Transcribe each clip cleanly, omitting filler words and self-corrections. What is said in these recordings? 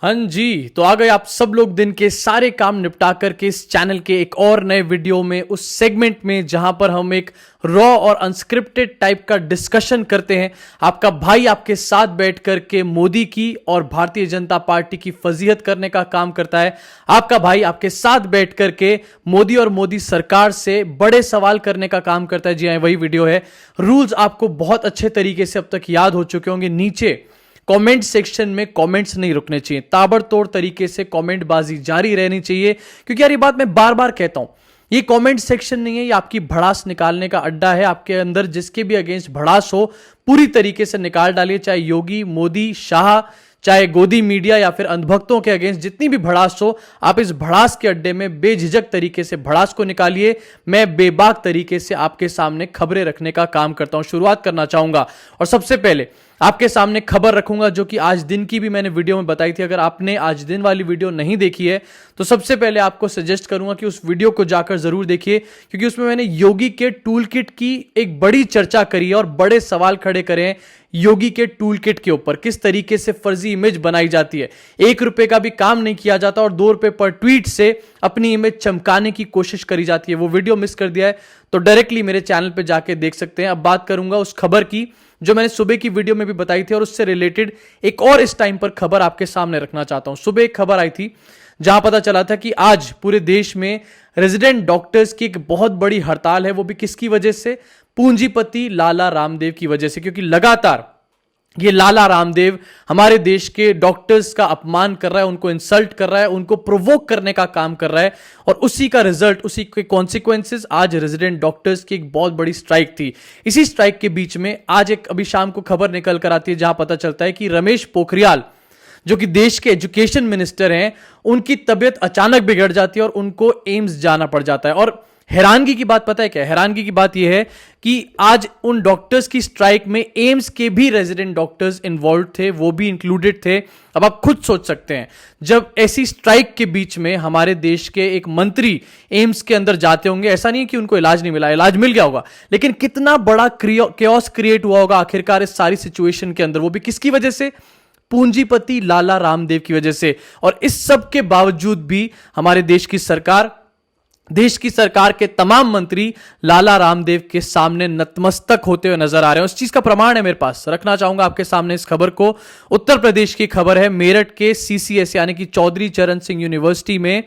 हाँ जी, तो आ गए आप सब लोग दिन के सारे काम निपटा करके इस चैनल के एक और नए वीडियो में, उस सेगमेंट में जहां पर हम एक रॉ और अनस्क्रिप्टेड टाइप का डिस्कशन करते हैं। आपका भाई आपके साथ बैठ करके मोदी की और भारतीय जनता पार्टी की फजीहत करने का काम करता है। आपका भाई आपके साथ बैठ करके मोदी और मोदी सरकार से बड़े सवाल करने का काम करता है। जी हाँ, वही वीडियो है। रूल्स आपको बहुत अच्छे तरीके से अब तक याद हो चुके होंगे। नीचे कमेंट सेक्शन में कमेंट्स नहीं रुकने चाहिए, ताबड़तोड़ तरीके से कमेंट बाजी जारी रहनी चाहिए, क्योंकि यार ये बात मैं बार बार कहता हूं, ये कमेंट सेक्शन नहीं है, ये आपकी भड़ास निकालने का अड्डा है। आपके अंदर जिसके भी अगेंस्ट भड़ास हो पूरी तरीके से निकाल डालिए, चाहे योगी, मोदी, शाह, चाहे गोदी मीडिया या फिर अंधभक्तों के अगेंस्ट जितनी भी भड़ास हो, आप इस भड़ास के अड्डे में बेझिझक तरीके से भड़ास को निकालिए। मैं बेबाक तरीके से आपके सामने खबरें रखने का काम करता हूं। शुरुआत करना चाहूंगा और सबसे पहले आपके सामने खबर रखूंगा जो कि आज दिन की भी मैंने वीडियो में बताई थी। अगर आपने आज दिन वाली वीडियो नहीं देखी है तो सबसे पहले आपको सजेस्ट करूंगा कि उस वीडियो को जाकर जरूर देखिए, क्योंकि उसमें मैंने योगी के टूल किट की एक बड़ी चर्चा करी है और बड़े सवाल खड़े करे हैं योगी के टूल किट के ऊपर। किस तरीके से फर्जी इमेज बनाई जाती है, 1 रुपए का भी काम नहीं किया जाता और 2 रुपए पर ट्वीट से अपनी इमेज चमकाने की कोशिश करी जाती है। वो वीडियो मिस कर दिया है तो डायरेक्टली मेरे चैनल पे जाके देख सकते हैं। अब बात करूंगा उस खबर की जो मैंने सुबह की वीडियो में भी बताई थी और उससे रिलेटेड एक और इस टाइम पर खबर आपके सामने रखना चाहता हूं। सुबह एक खबर आई थी जहां पता चला था कि आज पूरे देश में रेजिडेंट डॉक्टर्स की एक बहुत बड़ी हड़ताल है। वो भी किसकी वजह से? पूंजीपति लाला रामदेव की वजह से, क्योंकि लगातार ये लाला रामदेव हमारे देश के डॉक्टर्स का अपमान कर रहा है, उनको इंसल्ट कर रहा है, उनको प्रोवोक करने का काम कर रहा है और उसी का रिजल्ट, उसी के कॉन्सिक्वेंसेस आज रेजिडेंट डॉक्टर्स की एक बहुत बड़ी स्ट्राइक थी। इसी स्ट्राइक के बीच में आज एक अभी शाम को खबर निकल कर आती है जहां पता चलता है कि रमेश पोखरियाल जो कि देश के एजुकेशन मिनिस्टर हैं, उनकी तबीयत अचानक बिगड़ जाती है और उनको एम्स जाना पड़ जाता है। और हैरानगी की बात पता है क्या? हैरानगी की बात यह है कि आज उन डॉक्टर्स की स्ट्राइक में एम्स के भी रेजिडेंट डॉक्टर्स इन्वॉल्व थे, वो भी इंक्लूडेड थे। अब आप खुद सोच सकते हैं, जब ऐसी स्ट्राइक के बीच में हमारे देश के एक मंत्री एम्स के अंदर जाते होंगे, ऐसा नहीं है कि उनको इलाज नहीं मिला, इलाज मिल गया होगा, लेकिन कितना बड़ा केओस क्रिएट हुआ होगा आखिरकार इस सारी सिचुएशन के अंदर। वो भी किसकी वजह से? पूंजीपति लाला रामदेव की वजह से। और इस सब के बावजूद भी हमारे देश की सरकार के तमाम मंत्री लाला रामदेव के सामने नतमस्तक होते हुए नजर आ रहे हैं। उस चीज का प्रमाण है मेरे पास, रखना चाहूंगा आपके सामने इस खबर को। उत्तर प्रदेश की खबर है, मेरठ के सीसीएस यानी कि चौधरी चरण सिंह यूनिवर्सिटी में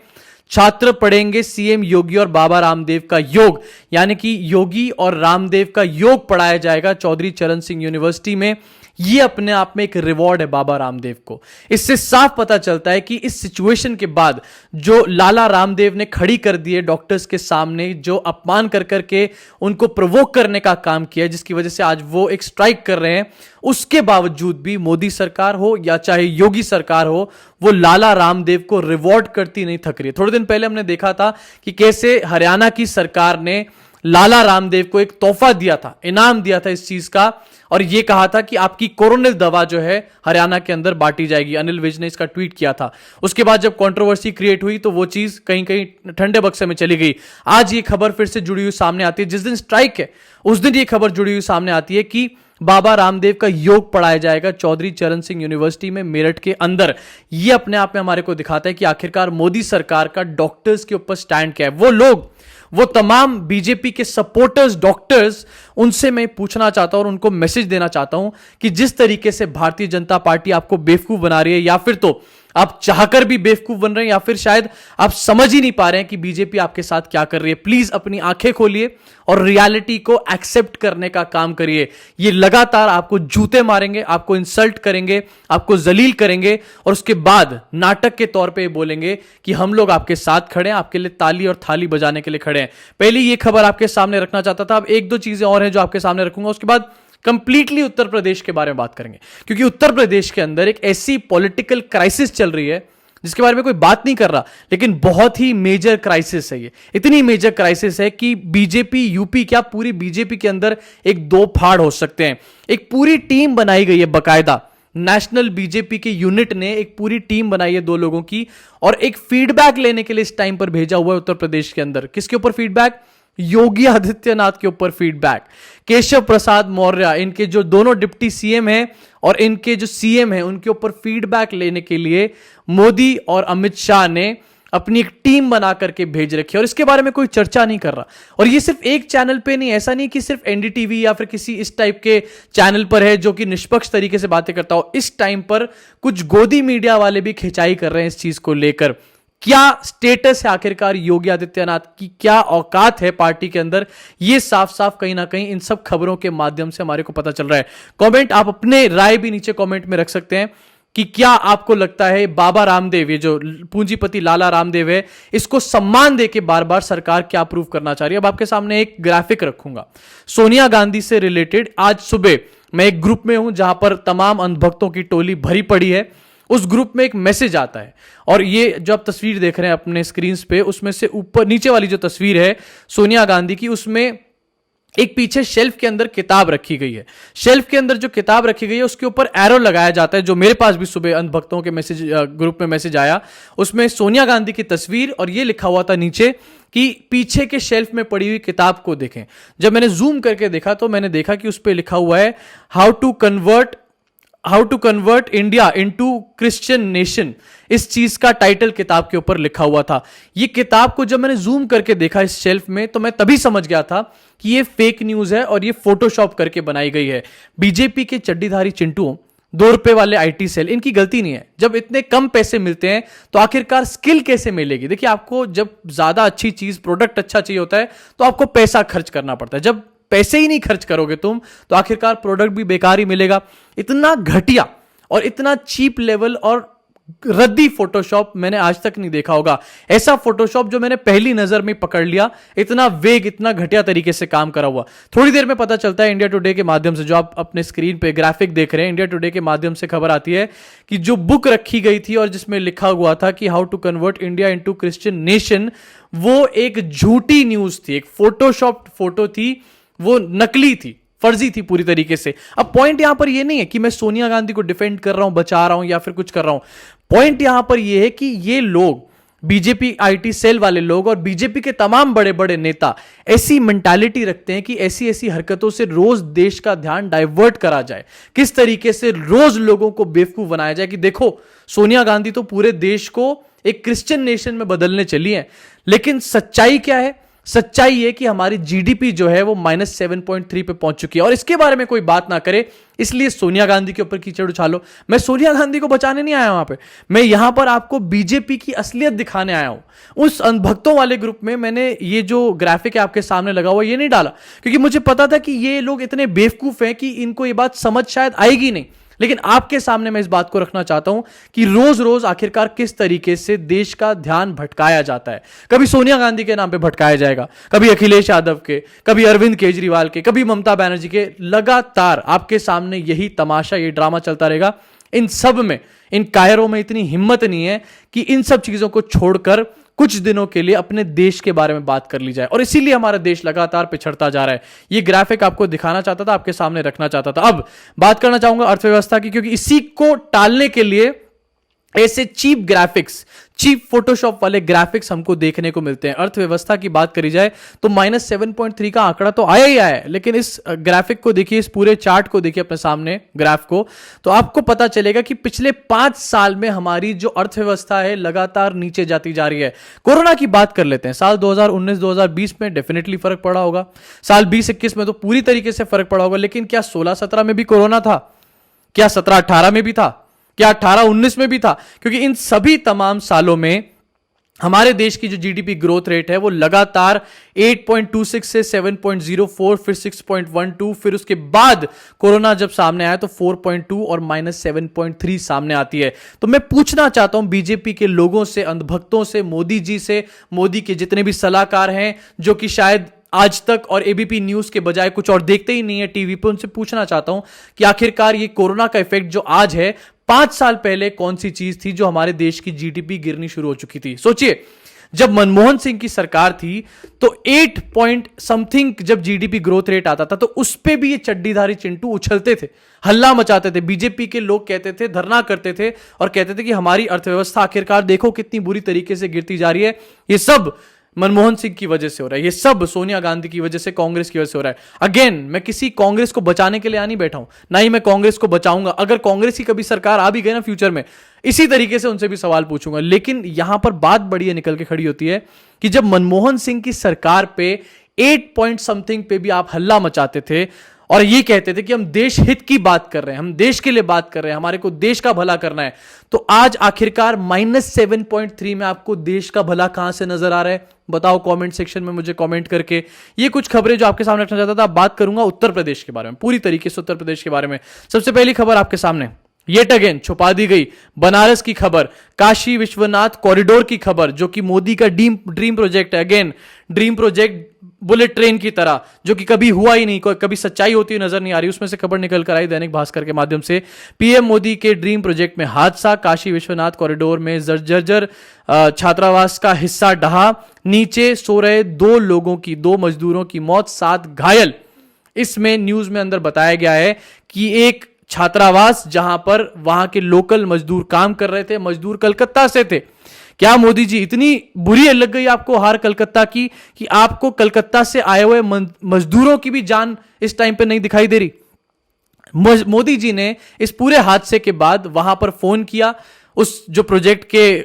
छात्र पढ़ेंगे सीएम योगी और बाबा रामदेव का योग, यानी कि योगी और रामदेव का योग पढ़ाया जाएगा चौधरी चरण सिंह यूनिवर्सिटी में। ये अपने आप में एक रिवॉर्ड है बाबा रामदेव को। इससे साफ पता चलता है कि इस सिचुएशन के बाद जो लाला रामदेव ने खड़ी कर दी है डॉक्टर्स के सामने, जो अपमान कर करके उनको प्रोवोक करने का काम किया, जिसकी वजह से आज वो एक स्ट्राइक कर रहे हैं, उसके बावजूद भी मोदी सरकार हो या चाहे योगी सरकार हो, वो लाला रामदेव को रिवॉर्ड करती नहीं थक रही है। थोड़े दिन पहले हमने देखा था कि कैसे हरियाणा की सरकार ने लाला रामदेव को एक तोहफा दिया था, इनाम दिया था इस चीज का, और यह कहा था कि आपकी कोरोनिल दवा जो है हरियाणा के अंदर बांटी जाएगी। अनिल विज ने इसका ट्वीट किया था। उसके बाद जब कंट्रोवर्सी क्रिएट हुई तो वो चीज कहीं कहीं ठंडे बक्से में चली गई। आज ये खबर फिर से जुड़ी हुई सामने आती है। जिस दिन स्ट्राइक है उस दिन ये खबर जुड़ी हुई सामने आती है कि बाबा रामदेव का योग पढ़ाया जाएगा चौधरी चरण सिंह यूनिवर्सिटी में मेरठ के अंदर। यह अपने आप में हमारे को दिखाता है कि आखिरकार मोदी सरकार का डॉक्टर्स के ऊपर स्टैंड क्या है। वो लोग, वो तमाम बीजेपी के सपोर्टर्स डॉक्टर्स, उनसे मैं पूछना चाहता हूं और उनको मैसेज देना चाहता हूं कि जिस तरीके से भारतीय जनता पार्टी आपको बेवकूफ बना रही है, या फिर तो आप चाहकर भी बेवकूफ बन रहे हैं, या फिर शायद आप समझ ही नहीं पा रहे हैं कि बीजेपी आपके साथ क्या कर रही है, प्लीज अपनी आंखें खोलिए और रियलिटी को एक्सेप्ट करने का काम करिए। ये लगातार आपको जूते मारेंगे, आपको इंसल्ट करेंगे, आपको जलील करेंगे और उसके बाद नाटक के तौर पे बोलेंगे कि हम लोग आपके साथ खड़े हैं, आपके लिए ताली और थाली बजाने के लिए खड़े हैं। पहले ये खबर आपके सामने रखना चाहता था। अब 1-2 चीजें और हैं जो आपके सामने रखूंगा, उसके बाद कंप्लीटली उत्तर प्रदेश के बारे में बात करेंगे, क्योंकि उत्तर प्रदेश के अंदर एक ऐसी पॉलिटिकल क्राइसिस चल रही है जिसके बारे में कोई बात नहीं कर रहा, लेकिन बहुत ही मेजर क्राइसिस है। ये इतनी मेजर क्राइसिस है कि बीजेपी, यूपी क्या पूरी बीजेपी के अंदर एक दो फाड़ हो सकते हैं। एक पूरी टीम बनाई गई है, बकायदा नेशनल बीजेपी के यूनिट ने एक पूरी टीम बनाई है 2 लोगों की, और एक फीडबैक लेने के लिए इस टाइम पर भेजा हुआ है उत्तर प्रदेश के अंदर। किसके ऊपर फीडबैक? योगी आदित्यनाथ के ऊपर फीडबैक। केशव प्रसाद मौर्य, इनके जो दोनों डिप्टी सीएम हैं और इनके जो सीएम हैं, उनके ऊपर फीडबैक लेने के लिए मोदी और अमित शाह ने अपनी एक टीम बना करके भेज रखी है और इसके बारे में कोई चर्चा नहीं कर रहा। और ये सिर्फ एक चैनल पे नहीं, ऐसा नहीं कि सिर्फ एनडीटीवी या फिर किसी इस टाइप के चैनल पर है जो कि निष्पक्ष तरीके से बातें करता हो। इस टाइम पर कुछ गोदी मीडिया वाले भी खिंचाई कर रहे हैं इस चीज को लेकर। क्या स्टेटस है आखिरकार योगी आदित्यनाथ की, क्या औकात है पार्टी के अंदर, ये साफ साफ कहीं ना कहीं इन सब खबरों के माध्यम से हमारे को पता चल रहा है। कमेंट, आप अपने राय भी नीचे कमेंट में रख सकते हैं कि क्या आपको लगता है बाबा रामदेव, ये जो पूंजीपति लाला रामदेव है, इसको सम्मान देके बार बार सरकार क्या प्रूव करना चाह रही है। अब आपके सामने एक ग्राफिक रखूंगा सोनिया गांधी से रिलेटेड। आज सुबह मैं एक ग्रुप में हूं जहां पर तमाम अंधभक्तों की टोली भरी पड़ी है। उस ग्रुप में एक मैसेज आता है और ये जो आप तस्वीर देख रहे हैं अपने स्क्रीन पे, उसमें से ऊपर नीचे वाली जो तस्वीर है सोनिया गांधी की, उसमें एक पीछे शेल्फ के अंदर किताब रखी गई है। शेल्फ के अंदर जो किताब रखी गई है उसके ऊपर एरो लगाया जाता है, जो मेरे पास भी सुबह अंधभक्तों के मैसेज ग्रुप में मैसेज आया। उसमें सोनिया गांधी की तस्वीर और ये लिखा हुआ था नीचे कि पीछे के शेल्फ में पड़ी हुई किताब को देखें। जब मैंने जूम करके देखा तो मैंने देखा कि उस पर लिखा हुआ है how to convert India into Christian nation. इस चीज का टाइटल किताब के ऊपर लिखा हुआ था। ये किताब को जब मैंने जूम करके देखा इस शेल्फ में तो मैं तभी समझ गया था कि ये फेक न्यूज है और ये फोटोशॉप करके बनाई गई है। बीजेपी के चड्डीधारी चिंटुओं, 2 रुपए वाले आईटी सेल, इनकी गलती नहीं है। जब इतने कम पैसे मिलते हैं तो आखिरकार स्किल कैसे मिलेगी? देखिए, आपको जब ज्यादा अच्छी चीज, प्रोडक्ट अच्छा चाहिए होता है तो आपको पैसा खर्च करना पड़ता है। जब पैसे ही नहीं खर्च करोगे तुम तो आखिरकार प्रोडक्ट भी बेकार ही मिलेगा। इतना घटिया और इतना चीप लेवल और रद्दी फोटोशॉप मैंने आज तक नहीं देखा होगा। ऐसा फोटोशॉप जो मैंने पहली नजर में पकड़ लिया, इतना वेग, इतना घटिया तरीके से काम करा हुआ। थोड़ी देर में पता चलता है इंडिया टुडे के माध्यम से, जो आप अपने स्क्रीन पे ग्राफिक देख रहे हैं, इंडिया टुडे के माध्यम से खबर आती है कि जो बुक रखी गई थी और जिसमें लिखा हुआ था कि how to convert India into Christian nation, वो एक झूठी न्यूज थी, एक फोटोशॉप फोटो थी, वो नकली थी, फर्जी थी पूरी तरीके से। अब पॉइंट यहां पर यह नहीं है कि मैं सोनिया गांधी को डिफेंड कर रहा हूं, बचा रहा हूं या फिर कुछ कर रहा हूं। पॉइंट यहां पर यह है कि ये लोग, बीजेपी आईटी सेल वाले लोग और बीजेपी के तमाम बड़े बड़े नेता ऐसी मेंटालिटी रखते हैं कि ऐसी ऐसी हरकतों से रोज देश का ध्यान डाइवर्ट करा जाए, किस तरीके से रोज लोगों को बेवकूफ बनाया जाए कि देखो सोनिया गांधी तो पूरे देश को एक क्रिश्चियन नेशन में बदलने चली है। लेकिन सच्चाई क्या है? सच्चाई है कि हमारी जीडीपी जो है वो -7.3 पे पहुंच चुकी है और इसके बारे में कोई बात ना करे, इसलिए सोनिया गांधी के ऊपर कीचड़ उछालो। मैं सोनिया गांधी को बचाने नहीं आया वहां पे, मैं यहां पर आपको बीजेपी की असलियत दिखाने आया हूं। उस अंधभक्तों वाले ग्रुप में मैंने ये जो ग्राफिक है आपके सामने लगा हुआ ये नहीं डाला, क्योंकि मुझे पता था कि ये लोग इतने बेवकूफ हैं कि इनको ये बात समझ शायद आएगी नहीं। लेकिन आपके सामने मैं इस बात को रखना चाहता हूं कि रोज रोज आखिरकार किस तरीके से देश का ध्यान भटकाया जाता है। कभी सोनिया गांधी के नाम पे भटकाया जाएगा, कभी अखिलेश यादव के, कभी अरविंद केजरीवाल के, कभी ममता बनर्जी के। लगातार आपके सामने यही तमाशा, ये ड्रामा चलता रहेगा। इन सब में, इन कायरों में इतनी हिम्मत नहीं है कि इन सब चीजों को छोड़कर कुछ दिनों के लिए अपने देश के बारे में बात कर ली जाए, और इसीलिए हमारा देश लगातार पिछड़ता जा रहा है। ये ग्राफिक आपको दिखाना चाहता था, आपके सामने रखना चाहता था। अब बात करना चाहूंगा अर्थव्यवस्था की, क्योंकि इसी को टालने के लिए ऐसे चीप ग्राफिक्स, चीप फोटोशॉप वाले ग्राफिक्स हमको देखने को मिलते हैं। अर्थव्यवस्था की बात करी जाए तो -7.3 का आंकड़ा तो आया ही आया है, लेकिन इस ग्राफिक को देखिए, इस पूरे चार्ट को देखिए अपने सामने, ग्राफ को, तो आपको पता चलेगा कि पिछले 5 साल में हमारी जो अर्थव्यवस्था है लगातार नीचे जाती जा रही है। कोरोना की बात कर लेते हैं। साल 2019-2020 में डेफिनेटली फर्क पड़ा होगा, साल 2021 में तो पूरी तरीके से फर्क पड़ा होगा। लेकिन क्या 16-17 में भी कोरोना था? क्या 17-18 में भी था? क्या 18-19 में भी था? क्योंकि इन सभी तमाम सालों में हमारे देश की जो जीडीपी ग्रोथ रेट है वो लगातार 8.26 से 7.04, फिर 6.12, फिर उसके बाद कोरोना जब सामने आया तो 4.2 और -7.3 सामने आती है। तो मैं पूछना चाहता हूं बीजेपी के लोगों से, अंधभक्तों से, मोदी जी से, मोदी के जितने भी सलाहकार हैं जो कि शायद आज तक और एबीपी न्यूज के बजाय कुछ और देखते ही नहीं है टीवी पे, उनसे पूछना चाहता हूं कि आखिरकार ये कोरोना का इफेक्ट जो आज है, 5 साल पहले कौन सी चीज थी जो हमारे देश की जीडीपी गिरनी शुरू हो चुकी थी? सोचिए, जब मनमोहन सिंह की सरकार थी तो 8 पॉइंट समथिंग जब जीडीपी ग्रोथ रेट आता था तो उस पे भी ये चड्डीधारी चिंटू उछलते थे, हल्ला मचाते थे। बीजेपी के लोग कहते थे, धरना करते थे और कहते थे कि हमारी अर्थव्यवस्था आखिरकार देखो कितनी बुरी तरीके से गिरती जा रही है। ये सब मनमोहन सिंह की वजह से हो रहा है, ये सब सोनिया गांधी की वजह से, कांग्रेस की वजह से हो रहा है। अगेन, मैं किसी कांग्रेस को बचाने के लिए आ नहीं बैठा हूं, ना ही मैं कांग्रेस को बचाऊंगा। अगर कांग्रेस की कभी सरकार आ भी गई ना फ्यूचर में, इसी तरीके से उनसे भी सवाल पूछूंगा। लेकिन यहां पर बात बढ़िया निकल के खड़ी होती है कि जब मनमोहन सिंह की सरकार पे 8 पॉइंट समथिंग पे भी आप हल्ला मचाते थे और ये कहते थे कि हम देश हित की बात कर रहे हैं, हम देश के लिए बात कर रहे हैं, हमारे को देश का भला करना है, तो आज आखिरकार -7.3 में आपको देश का भला कहां से नजर आ रहा है? बताओ कमेंट सेक्शन में मुझे कमेंट करके। ये कुछ खबरें जो आपके सामने रखना चाहता था। बात करूंगा उत्तर प्रदेश के बारे में, पूरी तरीके से उत्तर प्रदेश के बारे में। सबसे पहली खबर आपके सामने, येट अगेन छुपा दी गई बनारस की खबर, काशी विश्वनाथ कॉरिडोर की खबर, जो कि मोदी का ड्रीम प्रोजेक्ट है। Again dream project bullet train की तरह, जो कि कभी हुआ ही नहीं, कोई कभी सच्चाई होती हुई नजर नहीं आ रही। उसमें से खबर निकल कर आई दैनिक भास्कर के माध्यम से। पीएम मोदी के ड्रीम प्रोजेक्ट में हादसा, काशी विश्वनाथ कॉरिडोर में जर्जर छात्रावास का हिस्सा ढहा, नीचे सो रहे 2 मजदूरों की मौत, 7 घायल। इसमें न्यूज में अंदर बताया गया है कि एक छात्रावास जहां पर वहां के लोकल मजदूर काम कर रहे थे, मजदूर कलकत्ता से थे। क्या मोदी जी इतनी बुरी लग गई आपको हार कलकत्ता की कि आपको कलकत्ता से आए हुए मजदूरों की भी जान इस टाइम पे नहीं दिखाई दे रही? मोदी जी ने इस पूरे हादसे के बाद वहां पर फोन किया, उस जो प्रोजेक्ट के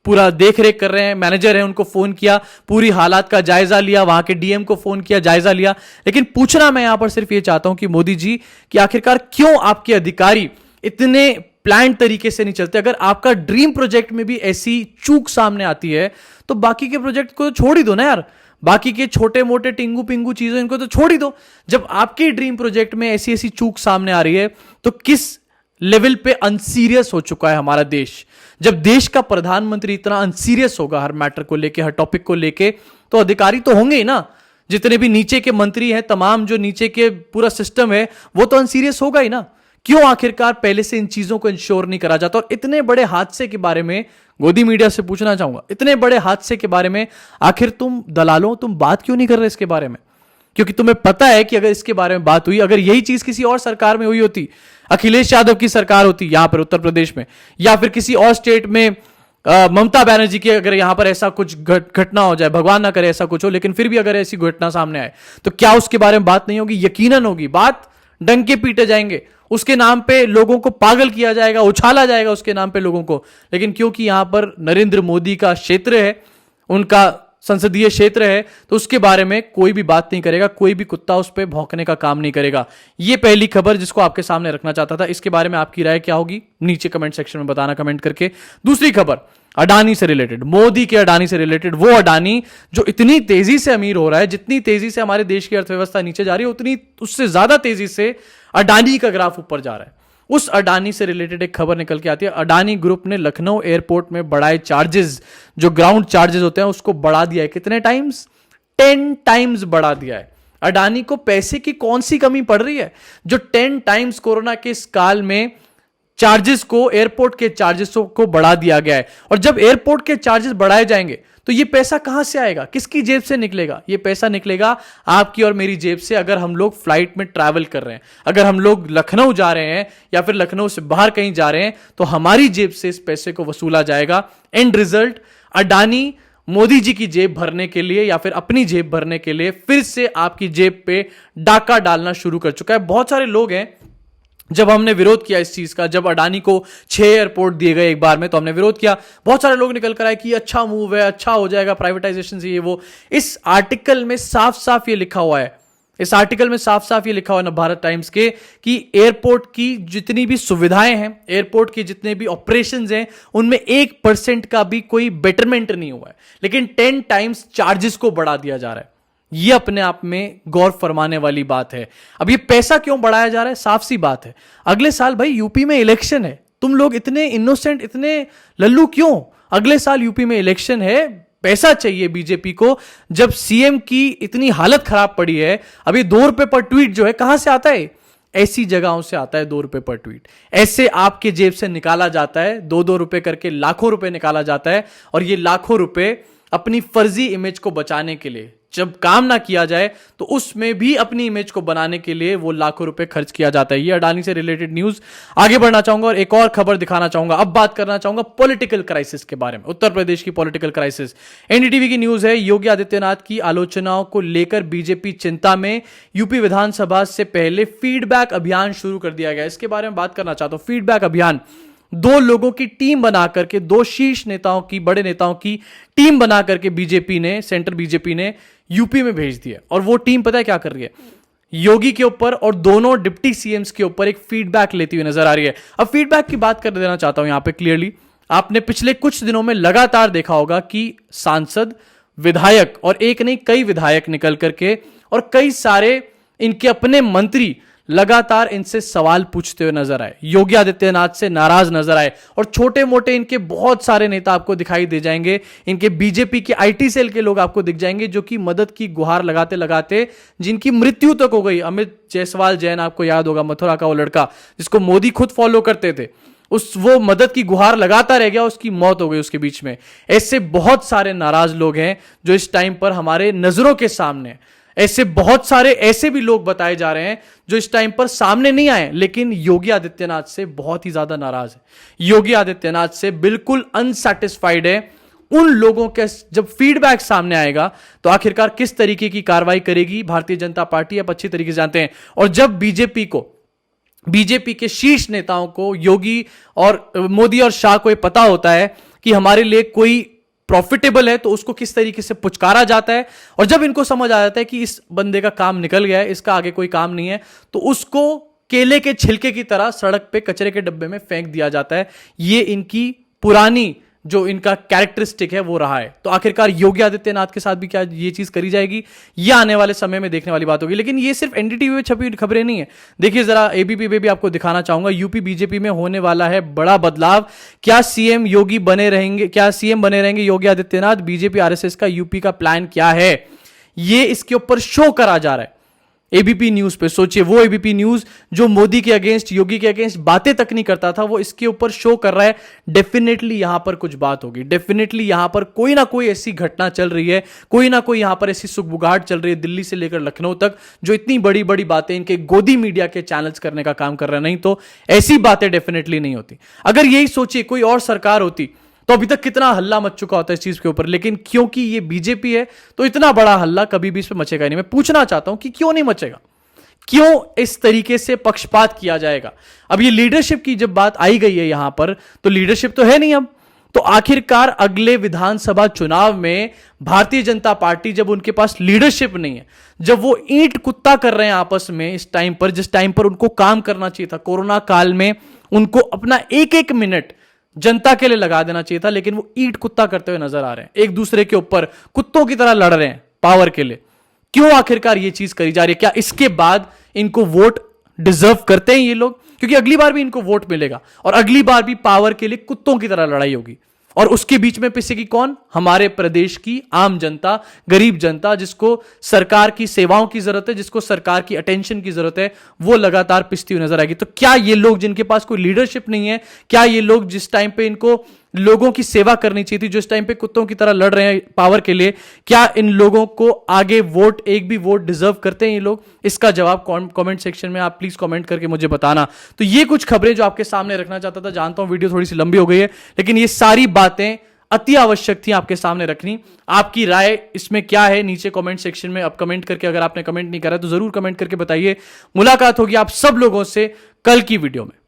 पूरा देख रेख कर रहे हैं मैनेजर हैं उनको फोन किया, पूरी हालात का जायजा लिया, वहां के डीएम को फोन किया, जायजा लिया। लेकिन पूछना मैं यहां पर सिर्फ ये चाहता हूं कि मोदी जी कि आखिरकार क्यों आपके अधिकारी इतने प्लान तरीके से नहीं चलते? अगर आपका ड्रीम प्रोजेक्ट में भी ऐसी चूक सामने आती है तो बाकी के प्रोजेक्ट को छोड़ ही दो ना यार, बाकी के छोटे मोटे टिंगू पिंगू चीजें इनको तो छोड़ ही दो। जब आपके ड्रीम प्रोजेक्ट में ऐसी ऐसी चूक सामने आ रही है तो किस लेवल पे अनसीरियस हो चुका है हमारा देश? जब देश का प्रधानमंत्री इतना अनसीरियस होगा हर मैटर को लेके, हर टॉपिक को लेके, तो अधिकारी तो होंगे ही ना, जितने भी नीचे के मंत्री हैं, तमाम जो नीचे के पूरा सिस्टम है वो तो अनसीरियस होगा ही ना। क्यों आखिरकार पहले से इन चीजों को इंश्योर नहीं करा जाता? और इतने बड़े हादसे के बारे में गोदी मीडिया से पूछना चाहूंगा, इतने बड़े हादसे के बारे में आखिर तुम दलालों, तुम बात क्यों नहीं कर रहे इसके बारे में? क्योंकि तुम्हें पता है कि अगर इसके बारे में बात हुई, अगर यही चीज किसी और सरकार में हुई होती, अखिलेश यादव की सरकार होती यहां पर उत्तर प्रदेश में, या फिर किसी और स्टेट में ममता बनर्जी की, अगर यहां पर ऐसा कुछ घटना हो जाए, भगवान ना करे ऐसा कुछ हो, लेकिन फिर भी अगर ऐसी घटना सामने आए तो क्या उसके बारे में बात नहीं होगी? यकीनन होगी बात, डंके पीटे जाएंगे, उसके नाम पे लोगों को पागल किया जाएगा, उछाला जाएगा उसके नाम पे लोगों को। लेकिन क्योंकि यहां पर नरेंद्र मोदी का क्षेत्र है, उनका संसदीय क्षेत्र है, तो उसके बारे में कोई भी बात नहीं करेगा, कोई भी कुत्ता उस पर भौंकने का काम नहीं करेगा। यह पहली खबर जिसको आपके सामने रखना चाहता था। इसके बारे में आपकी राय क्या होगी नीचे कमेंट सेक्शन में बताना कमेंट करके। दूसरी खबर अडानी से रिलेटेड, मोदी के अडानी से रिलेटेड, वो अडानी जो इतनी तेजी से अमीर हो रहा है, जितनी तेजी से हमारे देश की अर्थव्यवस्था नीचे जा रही है, उतनी उससे ज्यादा तेजी से अडानी का ग्राफ ऊपर जा रहा है। उस अडानी से रिलेटेड एक खबर निकल के आती है। अडानी ग्रुप ने लखनऊ एयरपोर्ट में बढ़ाए चार्जेस, जो ग्राउंड चार्जेस होते हैं उसको बढ़ा दिया है। कितने टाइम्स? 10 टाइम्स बढ़ा दिया है। अडानी को पैसे की कौन सी कमी पड़ रही है जो 10 टाइम्स कोरोना के इस काल में चार्जेस को, एयरपोर्ट के चार्जेस को बढ़ा दिया गया है। और जब एयरपोर्ट के चार्जेस बढ़ाए जाएंगे तो ये पैसा कहां से आएगा? किसकी जेब से निकलेगा? ये पैसा निकलेगा आपकी और मेरी जेब से। अगर हम लोग फ्लाइट में ट्रैवल कर रहे हैं, अगर हम लोग लखनऊ जा रहे हैं या फिर लखनऊ से बाहर कहीं जा रहे हैं, तो हमारी जेब से इस पैसे को वसूला जाएगा। एंड रिजल्ट, अडानी मोदी जी की जेब भरने के लिए या फिर अपनी जेब भरने के लिए फिर से आपकी जेब पे डाका डालना शुरू कर चुका है। बहुत सारे लोग हैं, जब हमने विरोध किया इस चीज का, जब अडानी को 6 एयरपोर्ट दिए गए एक बार में, तो हमने विरोध किया। बहुत सारे लोग निकल कर आए कि अच्छा मूव है, अच्छा हो जाएगा प्राइवेटाइजेशन से, ये वो। इस आर्टिकल में साफ साफ ये लिखा हुआ है, इस आर्टिकल में साफ साफ ये लिखा हुआ है नवभारत टाइम्स के, कि एयरपोर्ट की जितनी भी सुविधाएं हैं, एयरपोर्ट के जितने भी ऑपरेशंस हैं, उनमें 1% का भी कोई बेटरमेंट नहीं हुआ है, लेकिन 10 टाइम्स चार्जेस को बढ़ा दिया जा रहा है। यह अपने आप में गौर फरमाने वाली बात है। अब ये पैसा क्यों बढ़ाया जा रहा है? साफ सी बात है, अगले साल भाई यूपी में इलेक्शन है। तुम लोग इतने इनोसेंट, इतने लल्लू क्यों? अगले साल यूपी में इलेक्शन है, पैसा चाहिए बीजेपी को। जब सीएम की इतनी हालत खराब पड़ी है, अभी 2 रुपए पर ट्वीट जो है कहां से आता है? ऐसी जगहों से आता है 2 रुपए पर ट्वीट। ऐसे आपके जेब से निकाला जाता है, 2-2 रुपए करके लाखों रुपए निकाला जाता है। और ये लाखों रुपए अपनी फर्जी इमेज को बचाने के लिए, जब काम ना किया जाए तो उसमें भी अपनी इमेज को बनाने के लिए वो लाखों रुपए खर्च किया जाता है। ये अडानी से रिलेटेड न्यूज आगे बढ़ना चाहूंगा और एक और खबर दिखाना चाहूंगा। अब बात करना चाहूंगा पॉलिटिकल क्राइसिस के बारे में, उत्तर प्रदेश की पॉलिटिकल क्राइसिस। एनडीटीवी की न्यूज है, योगी आदित्यनाथ की आलोचनाओं को लेकर बीजेपी चिंता में, यूपी विधानसभा से पहले फीडबैक अभियान शुरू कर दिया गया। इसके बारे में बात करना चाहता हूं। फीडबैक अभियान, दो लोगों की टीम बना करके, दो शीर्ष नेताओं की, बड़े नेताओं की टीम बना करके बीजेपी ने, सेंट्रल बीजेपी ने यूपी में भेज दिया। और वो टीम पता है क्या कर रही है? योगी के ऊपर और दोनों डिप्टी सीएम्स के ऊपर एक फीडबैक लेती हुई नजर आ रही है। अब फीडबैक की बात कर देना चाहता हूं यहां पे क्लियरली। आपने पिछले कुछ दिनों में लगातार देखा होगा कि सांसद, विधायक, और एक नहीं कई विधायक निकल करके और कई सारे इनके अपने मंत्री लगातार इनसे सवाल पूछते हुए नजर आए, योगी आदित्यनाथ से नाराज नजर आए। और छोटे मोटे इनके बहुत सारे नेता आपको दिखाई दे जाएंगे, इनके बीजेपी के आईटी सेल के लोग आपको दिख जाएंगे, जो कि मदद की गुहार लगाते लगाते जिनकी मृत्यु तक हो गई। अमित जायसवाल जैन, आपको याद होगा, मथुरा का वो लड़का जिसको मोदी खुद फॉलो करते थे, वो मदद की गुहार लगाता रह गया, उसकी मौत हो गई उसके बीच में। ऐसे बहुत सारे नाराज लोग हैं जो इस टाइम पर हमारे नजरों के सामने, ऐसे बहुत सारे ऐसे भी लोग बताए जा रहे हैं जो इस टाइम पर सामने नहीं आए, लेकिन योगी आदित्यनाथ से बहुत ही ज्यादा नाराज है, योगी आदित्यनाथ से बिल्कुल अनसैटिस्फाइड है। उन लोगों के जब फीडबैक सामने आएगा तो आखिरकार किस तरीके की कार्रवाई करेगी भारतीय जनता पार्टी, आप अच्छी तरीके से जानते हैं। और जब बीजेपी के शीर्ष नेताओं को, योगी और मोदी और शाह को, यह पता होता है कि हमारे लिए कोई प्रॉफिटेबल है, तो उसको किस तरीके से पुचकारा जाता है। और जब इनको समझ आ जाता है कि इस बंदे का काम निकल गया है, इसका आगे कोई काम नहीं है, तो उसको केले के छिलके की तरह सड़क पे कचरे के डब्बे में फेंक दिया जाता है। ये इनकी पुरानी जो इनका कैरेक्टरिस्टिक है वो रहा है। तो आखिरकार योगी आदित्यनाथ के साथ भी क्या ये चीज करी जाएगी, यह आने वाले समय में देखने वाली बात होगी। लेकिन ये सिर्फ एनडीटीवी में छपी खबरें नहीं है। देखिए जरा एबीपी पे भी आपको दिखाना चाहूंगा, यूपी बीजेपी में होने वाला है बड़ा बदलाव। क्या सीएम बने रहेंगे योगी आदित्यनाथ? बीजेपी आरएसएस का यूपी का प्लान क्या है, ये इसके ऊपर शो करा जा रहा है एबीपी न्यूज पे। सोचिए, वो एबीपी न्यूज जो मोदी के अगेंस्ट, योगी के अगेंस्ट बातें तक नहीं करता था, वो इसके ऊपर शो कर रहा है। डेफिनेटली यहां पर कुछ बात होगी, डेफिनेटली यहां पर कोई ना कोई ऐसी घटना चल रही है, कोई ना कोई यहां पर ऐसी सुगबुगाहट चल रही है दिल्ली से लेकर लखनऊ तक, जो इतनी बड़ी बड़ी बातें इनके गोदी मीडिया के चैनल्स करने का काम कर रहे हैं। नहीं तो ऐसी बातें डेफिनेटली नहीं होती। अगर यही सोचिए कोई और सरकार होती तो अभी तक कितना हल्ला मच चुका होता है इस चीज के ऊपर, लेकिन क्योंकि ये बीजेपी है तो इतना बड़ा हल्ला कभी भी इस पर मचेगा नहीं। मैं पूछना चाहता हूं कि क्यों नहीं मचेगा, क्यों इस तरीके से पक्षपात किया जाएगा? अब ये लीडरशिप की जब बात आई गई है यहां पर, तो लीडरशिप तो है नहीं अब। तो आखिरकार अगले विधानसभा चुनाव में भारतीय जनता पार्टी, जब उनके पास लीडरशिप नहीं है, जब वो ईंट कुत्ता कर रहे हैं आपस में इस टाइम पर, जिस टाइम पर उनको काम करना चाहिए था, कोरोना काल में उनको अपना एक एक मिनट जनता के लिए लगा देना चाहिए था, लेकिन वो ईंट कुत्ता करते हुए नजर आ रहे हैं, एक दूसरे के ऊपर कुत्तों की तरह लड़ रहे हैं पावर के लिए। क्यों आखिरकार ये चीज करी जा रही है? क्या इसके बाद इनको वोट डिजर्व करते हैं ये लोग? क्योंकि अगली बार भी इनको वोट मिलेगा और अगली बार भी पावर के लिए कुत्तों की तरह लड़ाई होगी। और उसके बीच में पिसेगी कौन? हमारे प्रदेश की आम जनता, गरीब जनता, जिसको सरकार की सेवाओं की जरूरत है, जिसको सरकार की अटेंशन की जरूरत है, वो लगातार पिसती हुई नजर आएगी। तो क्या ये लोग जिनके पास कोई लीडरशिप नहीं है, क्या ये लोग जिस टाइम पे इनको लोगों की सेवा करनी चाहिए थी, जो इस टाइम पे कुत्तों की तरह लड़ रहे हैं पावर के लिए, क्या इन लोगों को आगे वोट, एक भी वोट डिजर्व करते हैं ये लोग? इसका जवाब कमेंट सेक्शन में आप प्लीज कमेंट करके मुझे बताना। तो ये कुछ खबरें जो आपके सामने रखना चाहता था। जानता हूं वीडियो थोड़ी सी लंबी हो गई है, लेकिन ये सारी बातें अति आवश्यक थी आपके सामने रखनी। आपकी राय इसमें क्या है नीचे कमेंट सेक्शन में अब कमेंट करके, अगर आपने कमेंट नहीं करा तो जरूर कमेंट करके बताइए। मुलाकात होगी आप सब लोगों से कल की वीडियो में।